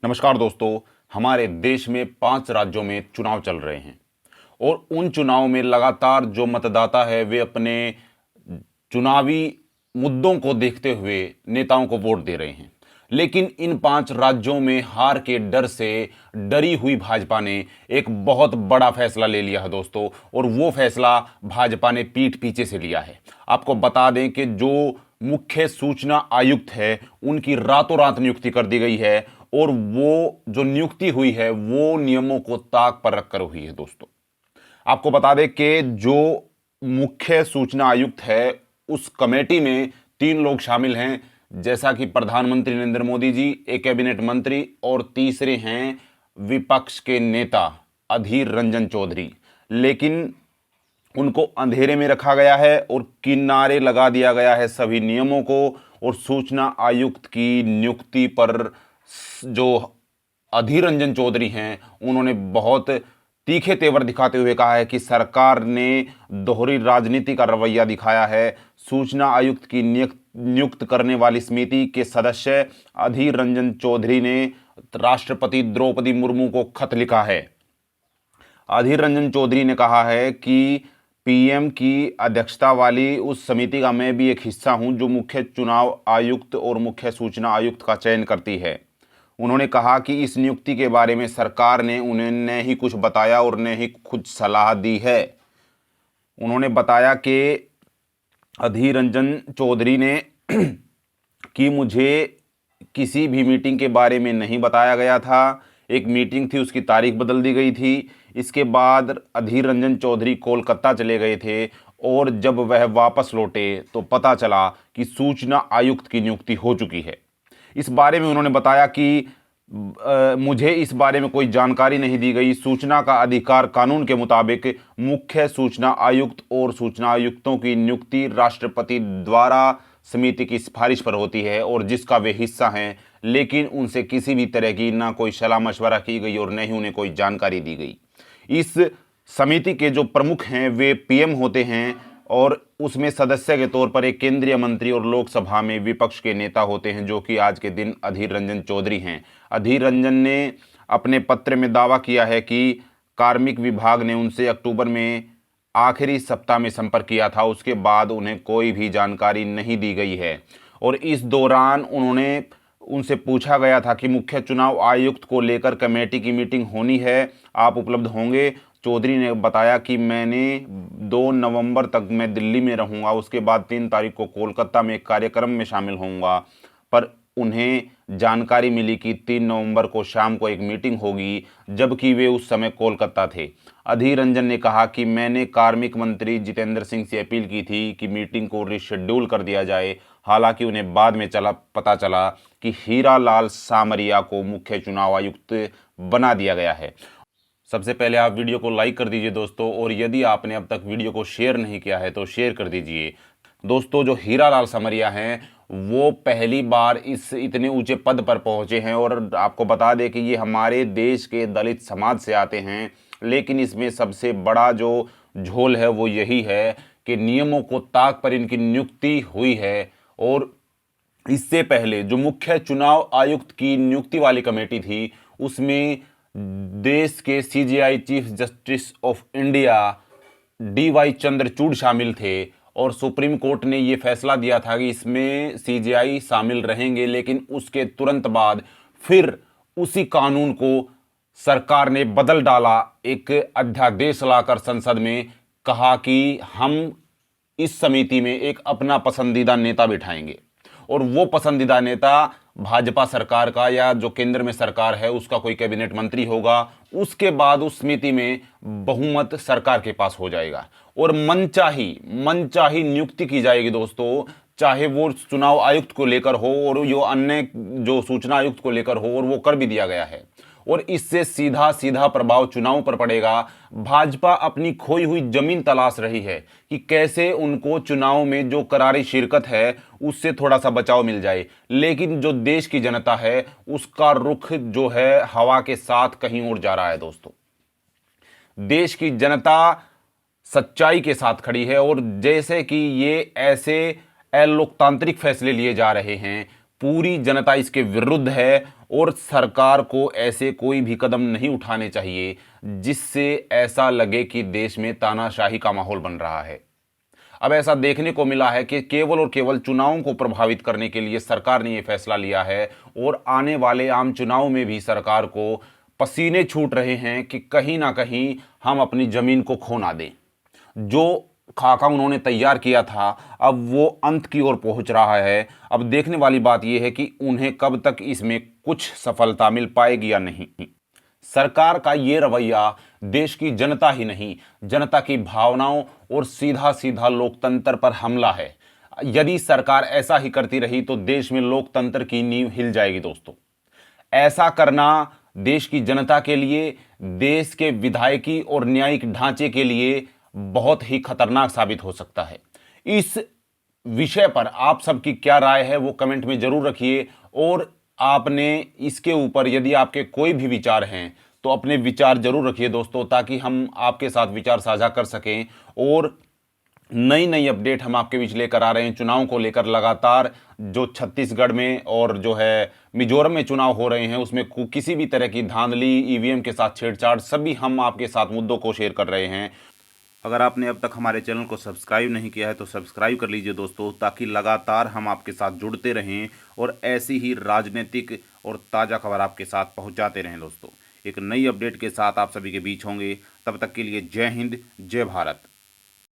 नमस्कार दोस्तों। हमारे देश में 5 राज्यों में चुनाव चल रहे हैं और उन चुनाव में लगातार जो मतदाता है वे अपने चुनावी मुद्दों को देखते हुए नेताओं को वोट दे रहे हैं। लेकिन इन 5 राज्यों में हार के डर से डरी हुई भाजपा ने एक बहुत बड़ा फैसला ले लिया है दोस्तों, और वो फैसला भाजपा ने पीठ पीछे से लिया है। आपको बता दें कि जो मुख्य सूचना आयुक्त है उनकी रातों रात नियुक्ति कर दी गई है, और वो जो नियुक्ति हुई है वो नियमों को ताक पर रखकर हुई है दोस्तों। आपको बता दें कि जो मुख्य सूचना आयुक्त है उस कमेटी में 3 लोग शामिल हैं, जैसा कि प्रधानमंत्री नरेंद्र मोदी जी, एक कैबिनेट मंत्री, और तीसरे हैं विपक्ष के नेता अधीर रंजन चौधरी। लेकिन उनको अंधेरे में रखा गया है और किनारे लगा दिया गया है सभी नियमों को। और सूचना आयुक्त की नियुक्ति पर जो अधीर रंजन चौधरी हैं उन्होंने बहुत तीखे तेवर दिखाते हुए कहा है कि सरकार ने दोहरी राजनीति का रवैया दिखाया है। सूचना आयुक्त की नियुक्त करने वाली समिति के सदस्य अधीर रंजन चौधरी ने राष्ट्रपति द्रौपदी मुर्मू को खत लिखा है। अधीर रंजन चौधरी ने कहा है कि पीएम की अध्यक्षता वाली उस समिति का मैं भी एक हिस्सा हूं जो मुख्य चुनाव आयुक्त और मुख्य सूचना आयुक्त का चयन करती है। उन्होंने कहा कि इस नियुक्ति के बारे में सरकार ने उन्हें न ही कुछ बताया और न ही कुछ सलाह दी है। उन्होंने बताया कि अधीर रंजन चौधरी ने कि मुझे किसी भी मीटिंग के बारे में नहीं बताया गया था। एक मीटिंग थी, उसकी तारीख बदल दी गई थी। इसके बाद अधीर रंजन चौधरी कोलकाता चले गए थे और जब वह वापस लौटे तो पता चला कि सूचना आयुक्त की नियुक्ति हो चुकी है। इस बारे में उन्होंने बताया कि मुझे इस बारे में कोई जानकारी नहीं दी गई। सूचना का अधिकार कानून के मुताबिक मुख्य सूचना आयुक्त और सूचना आयुक्तों की नियुक्ति राष्ट्रपति द्वारा समिति की सिफारिश पर होती है और जिसका वे हिस्सा हैं, लेकिन उनसे किसी भी तरह की ना कोई सलाह मशवरा की गई और न ही उन्हें कोई जानकारी दी गई। इस समिति के जो प्रमुख हैं वे पीएम होते हैं और उसमें सदस्य के तौर पर एक केंद्रीय मंत्री और लोकसभा में विपक्ष के नेता होते हैं, जो कि आज के दिन अधीर रंजन चौधरी हैं। अधीर रंजन ने अपने पत्र में दावा किया है कि कार्मिक विभाग ने उनसे अक्टूबर में आखिरी सप्ताह में संपर्क किया था, उसके बाद उन्हें कोई भी जानकारी नहीं दी गई है। और इस दौरान उनसे पूछा गया था कि मुख्य चुनाव आयुक्त को लेकर कमेटी की मीटिंग होनी है, आप उपलब्ध होंगे। चौधरी ने बताया कि मैंने 2 नवंबर तक मैं दिल्ली में रहूंगा, उसके बाद 3 तारीख को कोलकाता में एक कार्यक्रम में शामिल होऊंगा। पर उन्हें जानकारी मिली कि 3 नवंबर को शाम को एक मीटिंग होगी, जबकि वे उस समय कोलकाता थे। अधीर रंजन ने कहा कि मैंने कार्मिक मंत्री जितेंद्र सिंह से अपील की थी कि मीटिंग को रिशेड्यूल कर दिया जाए। हालांकि उन्हें बाद में पता चला कि हीरा लाल सामरिया को मुख्य चुनाव आयुक्त बना दिया गया है। सबसे पहले आप वीडियो को लाइक कर दीजिए दोस्तों, और यदि आपने अब तक वीडियो को शेयर नहीं किया है तो शेयर कर दीजिए। दोस्तों, जो हीरा लाल सामरिया हैं वो पहली बार इस इतने ऊंचे पद पर पहुंचे हैं, और आपको बता दें कि ये हमारे देश के दलित समाज से आते हैं। लेकिन इसमें सबसे बड़ा जो झोल है वो यही है कि नियमों को ताक पर इनकी नियुक्ति हुई है। और इससे पहले जो मुख्य चुनाव आयुक्त की नियुक्ति वाली कमेटी थी उसमें देश के CJI chief justice of India DY Chandrachud शामिल थे, और सुप्रीम कोर्ट ने यह फैसला दिया था कि इसमें सीजेआई शामिल रहेंगे। लेकिन उसके तुरंत बाद फिर उसी कानून को सरकार ने बदल डाला, एक अध्यादेश लाकर संसद में कहा कि हम इस समिति में एक अपना पसंदीदा नेता बिठाएंगे, और वो पसंदीदा नेता भाजपा सरकार का या जो केंद्र में सरकार है उसका कोई कैबिनेट मंत्री होगा। उसके बाद उस समिति में बहुमत सरकार के पास हो जाएगा और मनचाही नियुक्ति की जाएगी दोस्तों, चाहे वो चुनाव आयुक्त को लेकर हो और जो अन्य जो सूचना आयुक्त को लेकर हो, और वो कर भी दिया गया है। और इससे सीधा सीधा प्रभाव चुनाव पर पड़ेगा। भाजपा अपनी खोई हुई जमीन तलाश रही है कि कैसे उनको चुनाव में जो करारी शिरकत है उससे थोड़ा सा बचाव मिल जाए। लेकिन जो देश की जनता है उसका रुख जो है हवा के साथ कहीं और जा रहा है दोस्तों। देश की जनता सच्चाई के साथ खड़ी है, और जैसे कि ये ऐसे अलोकतांत्रिक फैसले लिए जा रहे हैं, पूरी जनता इसके विरुद्ध है। और सरकार को ऐसे कोई भी कदम नहीं उठाने चाहिए जिससे ऐसा लगे कि देश में तानाशाही का माहौल बन रहा है। अब ऐसा देखने को मिला है कि केवल और केवल चुनावों को प्रभावित करने के लिए सरकार ने यह फैसला लिया है और आने वाले आम चुनाव में भी सरकार को पसीने छूट रहे हैं कि कहीं ना कहीं हम अपनी जमीन को खो ना दें। जो खाका उन्होंने तैयार किया था अब वो अंत की ओर पहुंच रहा है। अब देखने वाली बात यह है कि उन्हें कब तक इसमें कुछ सफलता मिल पाएगी या नहीं। सरकार का ये रवैया देश की जनता ही नहीं, जनता की भावनाओं और सीधा सीधा लोकतंत्र पर हमला है। यदि सरकार ऐसा ही करती रही तो देश में लोकतंत्र की नींव हिल जाएगी दोस्तों। ऐसा करना देश की जनता के लिए, देश के विधायकी और न्यायिक ढांचे के लिए बहुत ही खतरनाक साबित हो सकता है। इस विषय पर आप सबकी क्या राय है वो कमेंट में जरूर रखिए और आपने इसके ऊपर यदि आपके कोई भी विचार हैं तो अपने विचार जरूर रखिए दोस्तों, ताकि हम आपके साथ विचार साझा कर सकें और नई नई अपडेट हम आपके बीच लेकर आ रहे हैं चुनाव को लेकर। लगातार जो छत्तीसगढ़ में और जो है मिजोरम में चुनाव हो रहे हैं उसमें किसी भी तरह की धांधली, ईवीएम के साथ छेड़छाड़, सभी हम आपके साथ मुद्दों को शेयर कर रहे हैं। अगर आपने अब तक हमारे चैनल को सब्सक्राइब नहीं किया है तो सब्सक्राइब कर लीजिए दोस्तों, ताकि लगातार हम आपके साथ जुड़ते रहें और ऐसी ही राजनीतिक और ताज़ा खबर आपके साथ पहुंचाते रहें दोस्तों। एक नई अपडेट के साथ आप सभी के बीच होंगे, तब तक के लिए जय हिंद, जय भारत।